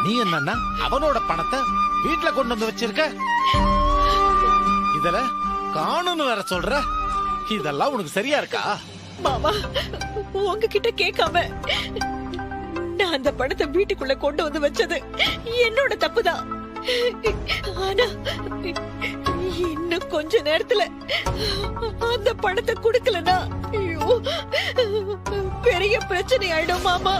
நீ என்னன்னா அவனோட பணத்தை வீட்டுல கொண்டு வந்து வச்சிருக்க. இதுல காணுன்னு வேற சொல்ற. இதெல்லாம் உனக்கு சரியா இருக்கா? மாமா, உங்ககிட்ட கேட்காம நான் அந்த பணத்தை வீட்டுக்குள்ள கொண்டு வந்து வச்சது என்னோட தப்புதான். ஆனா இன்னும் கொஞ்ச நேரத்துல அந்த பணத்தை கொடுக்கலனா ஐயோ பெரிய பிரச்சனை ஆயிடும் மாமா.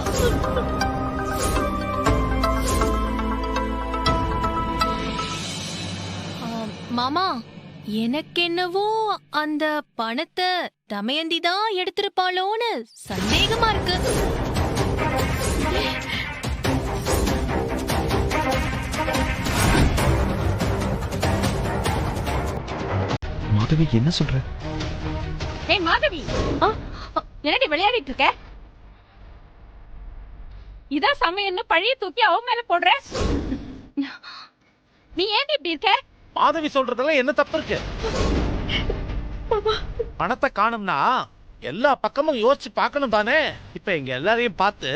மாமா, எனக்கு என்னவோ அந்த பணத்தை தமயந்தி தான் எடுத்திருப்பாளோன்னு சந்தேகமா இருக்கு. மாதவி என்ன சொல்ற? ஏய் மாதவி, என்னடி விளையாடிட்டு இருக்க? இதான் சமயம்னு பழைய தூக்கி அவ மேல போடுற. நீ ஏன் இப்படி இருக்க? மாதவி சொல்றதெல்லாம் என்ன தப்பு இருக்கு? பணத்தை காணும்னா எல்லா பக்கமும் யோசிச்சு பார்க்கணும் தானே. இப்ப எங்க எல்லாரையும் பார்த்து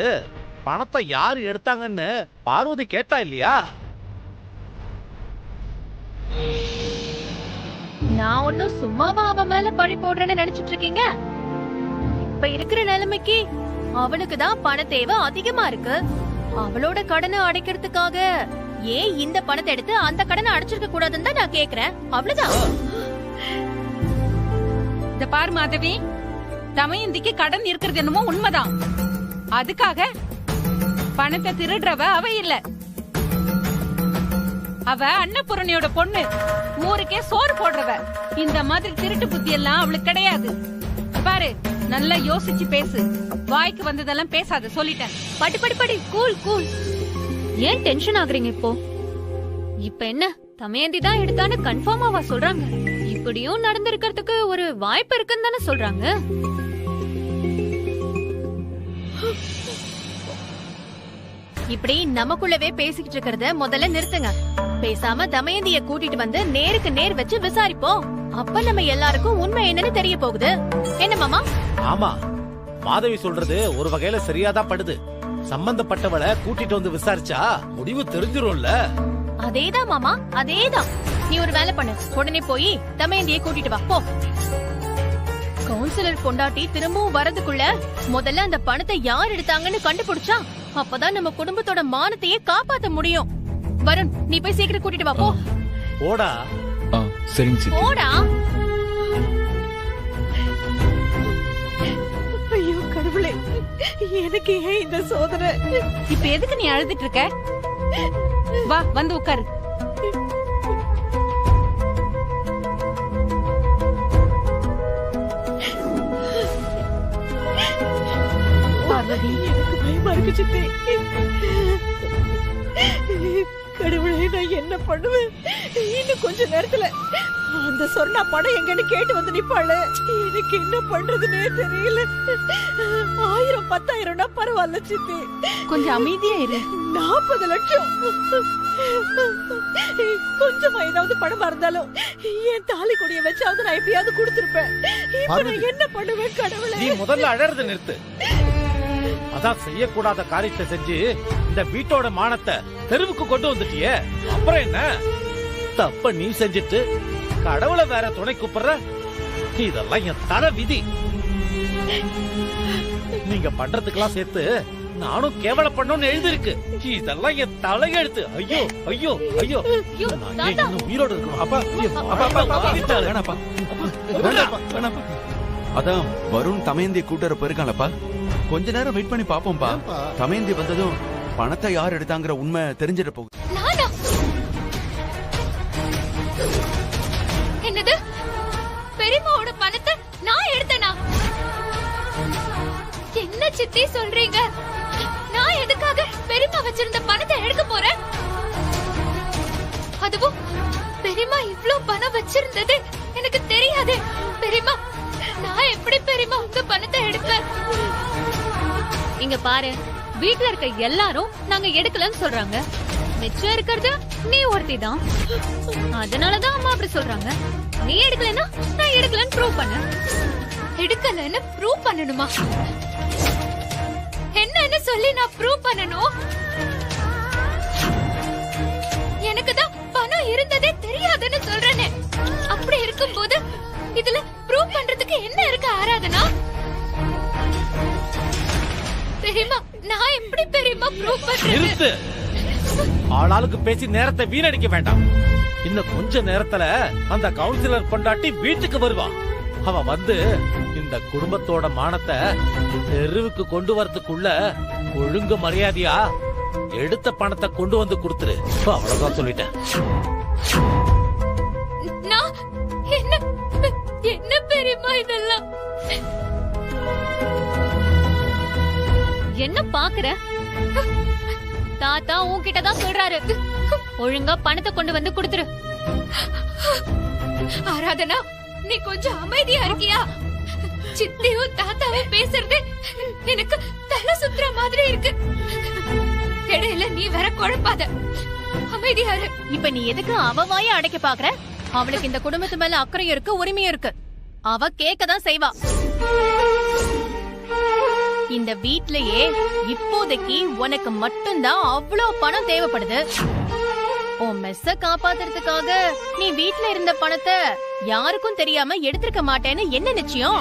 பணத்தை யாரு எடுத்தாங்கன்னு பார்வதி கேட்டா இல்லையா? நான் ஒன்னும் சும்மாவா அவன் மேல பழி போடுறேன்னு நினைச்சிட்டு இருக்கீங்க? இப்ப இருக்கிற நிலைமைக்கு அவனுக்கு தான் பண தேவை அதிகமா இருக்கு. அவளோட கடனை அடைக்கிறதுக்காக ஏன் இந்த பணத்தை எடுத்து அந்த கடனை அடைச்சிருக்க கூடாதுன்னு தான் நான் கேக்குறேன். அவ்வளவுதான். இந்த பாரு மாதவி, தமயந்திக்கு கடன் இருக்கிறது என்னமோ உண்மைதான். அதுக்காக பணத்தை திருடுறவ அவ இல்ல. அவ அன்னபூரணியோட பொண்ணு, ஊருக்கே சோறு போடுறவ. இந்த மாதிரி திருட்டு புத்தி எல்லாம் அவளுக்கு கிடையாது. பாரு, நல்லா யோசிச்சு பேசு. வாய்க்கு வந்ததெல்லாம் பேசாத, சொல்லிட்டேன். படி படி படி, கூல் கூல். ஏன் டென்ஷன் ஆகுறீங்க இப்போ? இப்ப என்ன தமயந்தி தான் எடுத்தான்னு கன்ஃபார்மாவா சொல்றாங்க? இப்படியும் நடந்திருக்கிறதுக்கு ஒரு வாய்ப்பு இருக்குன்னு தானே சொல்றாங்க. இப்படி நமக்குள்ளவே பேசிக்கிட்டு இருக்கிறத முதல்ல நிறுத்துங்க. பேசாம தமயந்திய கூட்டிட்டு வந்து நேருக்கு நேர் வச்சு விசாரிப்போம். அப்ப நம்ம எல்லாருக்கும் உண்மை என்னன்னு தெரிய போகுது. என்ன மாமா? ஆமா, மாதவி சொல்றது ஒரு வகையில சரியாதான் படுது. சம்பந்தப்பட்டவளை கூட்டிட்டு வந்து விசாரிச்சா முடிவு தெரிஞ்சிரும்ல. அதேதான் மாமா, அதேதான். நீ ஒரு வேலை பண்ணு, உடனே போய் தமயந்தியை கூட்டிட்டு வா போ. கவுன்சிலர் பொண்டாட்டி திரும்பவும் வரதுக்குள்ள முதல்ல அந்த பணத்தை யார் எடுத்தாங்கன்னு கண்டுபிடிச்சா அப்பதான் நம்ம குடும்பத்தோட மானத்தையே காப்பாத்த முடியும். வருண், நீ போய் சீக்கிரம் கூட்டிட்டு வா போ. போடா. சரிங்க சித்தி. போடா. ஐயோ கடவுளே, எனக்கு ஏன் இந்த சோதனை? இப்ப எதுக்கு நீ அழுதுட்டு இருக்க? வா, வந்து உட்காரு. பார்வதி, எனக்கு பயமா இருக்கு சித்தி. கடவுளே, நான் என்ன பண்ணுவேன்? இன்னும் கொஞ்ச நேரத்துல அந்த சொன்னா படம் எங்கன்னு கேட்டு வந்து நிப்பாளு. எனக்கு என்ன பண்றதுன்னே தெரியல. 1000 10,000 பரவாயில்ல சித்தி. கொஞ்சம் அமைதியா இரு. 40 லட்சம். கொஞ்சமா ஏதாவது பணமா இருந்தாலும் என் தாலி கொடிய வச்சாவது நான் எப்படியாவது கொடுத்திருப்பேன். இப்ப நான் என்ன பண்ணுவேன் கடவுளே? நீ முதல்ல அழறத நிறுத்து. அதான் செய்யக்கூடாத காரியத்தை செஞ்சு இந்த வீட்டோட மானத்தை தெருவுக்கு கொண்டு வந்துட்டியே, அப்புறம் என்ன? தப்ப நீ செஞ்சிட்டு கடவுளை வேற துணை கூப்பிடுற. இதெல்லாம் என் தர விதி. நீங்க பண்றதுக்கெல்லாம் சேர்த்து நானும் கேவல பண்ணணும்னு எழுதிருக்கு. இதெல்லாம் என் தலையெழுத்து. ஐயோ ஐயோ ஐயோ, நான் ஏன் இன்னும் உயிரோடு இருக்கணும்? அப்பா வேணாப்பா, வேணாப்பா. அதான் வருண் தமயந்தியை கூட்டுற போயிருக்கானப்பா. கொஞ்ச நேரம் வெயிட் பண்ணி பாப்போம்பா. தமயந்தி வந்ததும் பணத்தை யார் எடுத்தாங்கிற உண்மை தெரிஞ்சிட போகுது. என்னது? பெரியம்மாவோட பணத்தை நான் எடுத்தேனா? என்ன சித்தி சொல்றீங்க? நான் எதுக்காக பெரியம்மா வச்சிருந்த பணத்தை எடுக்க போறேன்? அதுவும் பெரியம்மா இவ்ளோ பணம் வச்சிருந்தது எனக்கு தெரியாது. பெரியம்மா, நான் எப்படி பெரியம்மா உங்க பணத்தை எடுப்பேன்? இங்க பாரு, வீட்ல இருக்க எல்லாரும் நாங்க எடுக்கலன்னு சொல்றாங்க. மிச்சம் இருக்கிறது நீ ஒருத்தி தான். அதனாலதான் அம்மா அப்படி சொல்றாங்க. நீ எடுக்கலன்னா நான் எடுக்கலன்னு ப்ரூவ் பண்ண. எடுக்கலன்னு ப்ரூவ் பண்ணணுமா? என்னன்னு சொல்லி நான் ப்ரூவ் பண்ணணும்? எனக்கு தான் பணம் இருந்ததே தெரியாதுன்னு சொல்றேனே. அப்படி இருக்கும்போது இதுல ப்ரூவ் பண்றதுக்கு என்ன இருக்கு ஆராதனா? பெரியம்மா, நான் எப்படி பெரியம்மா ப்ரூவ் பண்றது? நிறுத்து. ஆளாளுக்கு பேசி நேரத்தை வீணடிக்க வேண்டாம். இன்னும் கொஞ்ச நேரத்துல அந்த கவுன்சிலர் பொண்டாட்டி வீட்டுக்கு வருவா. அவ வந்து இந்த குடும்பத்தோட மானத்தை தெருவுக்கு கொண்டு வரதுக்குள்ள ஒழுங்கு மரியாதையா எடுத்த பணத்தை கொண்டு வந்து கொடுத்துரு. அவ்வளவுதான் சொல்லிட்டேன். நான் என்ன பெரியம்மா இதெல்லாம்? என்ன பாக்குற? தாத்தா உன்கிட்டதான் சொல்றாரு, ஒழுங்கா பணத்தை கொண்டு வந்து கொடுத்துரு. ஆராதனா, நீ கொஞ்சம் அமைதியா இருக்கியா? சித்தியும் தாத்தாவும் பேசுறது எனக்கு தலை சுத்துற மாதிரி இருக்கு. இடையில நீ வேற குழப்பாத. அமைதியா இரு. இப்ப நீ எதுக்கு அவ வாய அடைக்க பாக்குற? அவளுக்கு இந்த குடும்பத்து மேல அக்கறையும் இருக்கு, உரிமையும் இருக்கு. அவ கேக்கதான் செய்வா. இந்த வீட்லயே இப்போதைக்கு உனக்கு மட்டும்தான் அவ்வளோ பணம் தேவைப்படுது. உன் மெஸ்ஸ காப்பாத்துறதுக்காக நீ வீட்ல இருந்த பணத்தை யாருக்கும் தெரியாம எடுத்திருக்க மாட்டேன்னு என்ன நிச்சயம்?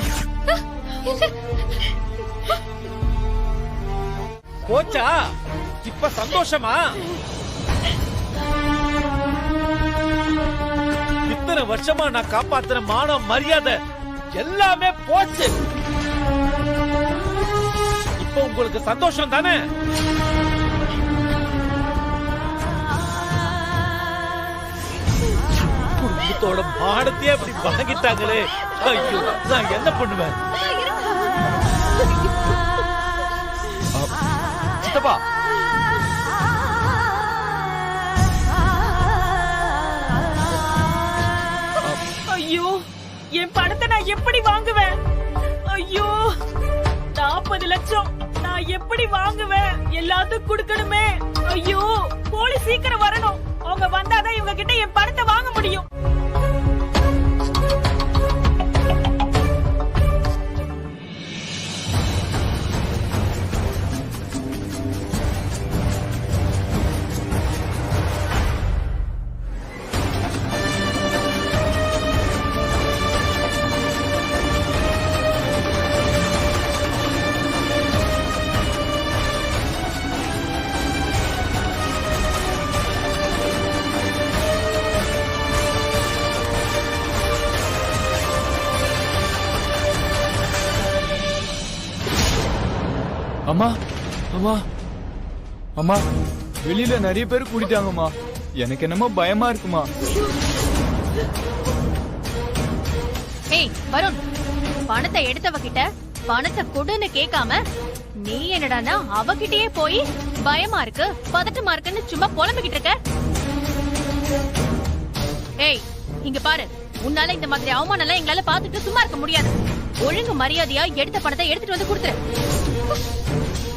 போச்சா? இப்ப சந்தோஷமா? இத்தனை வருஷமா நான் காப்பாத்துற மானம் மரியாதை எல்லாமே போச்சு. இப்ப உங்களுக்கு சந்தோஷம் தானே? குடும்பத்தோட மானத்தையே அப்படி வாங்கிட்டாங்களே. ஐயோ, நான் என்ன பண்ணுவேன்? சித்தப்பா, ஐயோ, என் பணத்தை நான் எப்படி வாங்குவேன்? ஐயோ, 40 லட்சம் நான் எப்படி வாங்குவேன்? எல்லாத்துக்கும் கொடுக்கணுமே. ஐயோ, போலீஸ் சீக்கிரம் வரணும். அவங்க வந்தாதான் இவங்க கிட்ட என் பணத்தை வாங்க முடியும். அம்மா, அம்மா, அம்மா, வெளியில நிறைய பேர் கூட்டிட்டாங்கம்மா. எனக்கு என்னமோ பயமா இருக்குமா. ஏய் வருண், பணத்தை எடுத்தவ கிட்ட பணத்தை கொடுன்னு கேட்காம நீ என்னடான்னா அவகிட்டயே போய் பயமா இருக்கு, பதட்டமா இருக்குன்னு சும்மா புலம்பிக்கிட்டு இருக்க. ஏய் இங்க பாரு, உன்னால இந்த மாதிரி அவமானம் எல்லாம் எங்களால பாத்துட்டு சும்மா இருக்க முடியாது. ஒழுங்கு மரியாதையா எடுத்த பணத்தை எடுத்துட்டு வந்து கொடுத்துரு.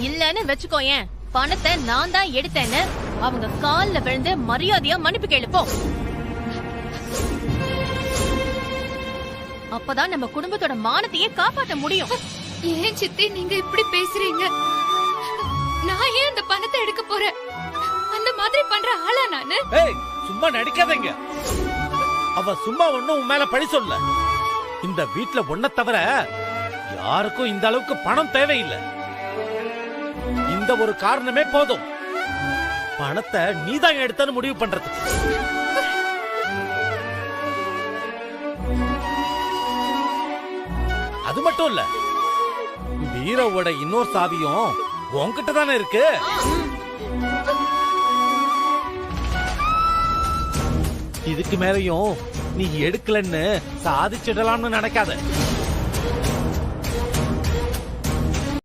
இல்லன்னு வெச்சுக்கோயேன், பணத்தை நான் தான் எடுத்தேன்னு அவங்க கால்ல விழுந்து மரியாதையா மன்னிப்பு கேளுப்போ. அப்பதான் நம்ம குடும்பத்தோட மானத்தையே காப்பாற்ற முடியும். ஏன் சித்தி நீங்க இப்படி பேசுறீங்க? நான் ஏன் அந்த பணத்தை எடுக்க போறேன்? அந்த மாதிரி பண்ற ஆளா நானு? ஏய், சும்மா நடிக்காதீங்க. அவ சும்மா ஒண்ணும் உன் மேல பழி சொல்ல. இந்த வீட்ல ஒன்ன தவிர யாருக்கும் இந்த அளவுக்கு பணம் தேவையில்லை. இந்த ஒரு காரணமே போதும், பணத்தை நீதான் எடுத்தன்னு முடிவு பண்றதுக்கு. அது மட்டும் இல்ல, பீரோவோட இன்னொரு சாவியும் உன்கிட்ட தானே இருக்கு. இதுக்கு மேலயும் நீ எடுக்கலன்னு சாதிச்சிடலாம்னு நினைக்காத.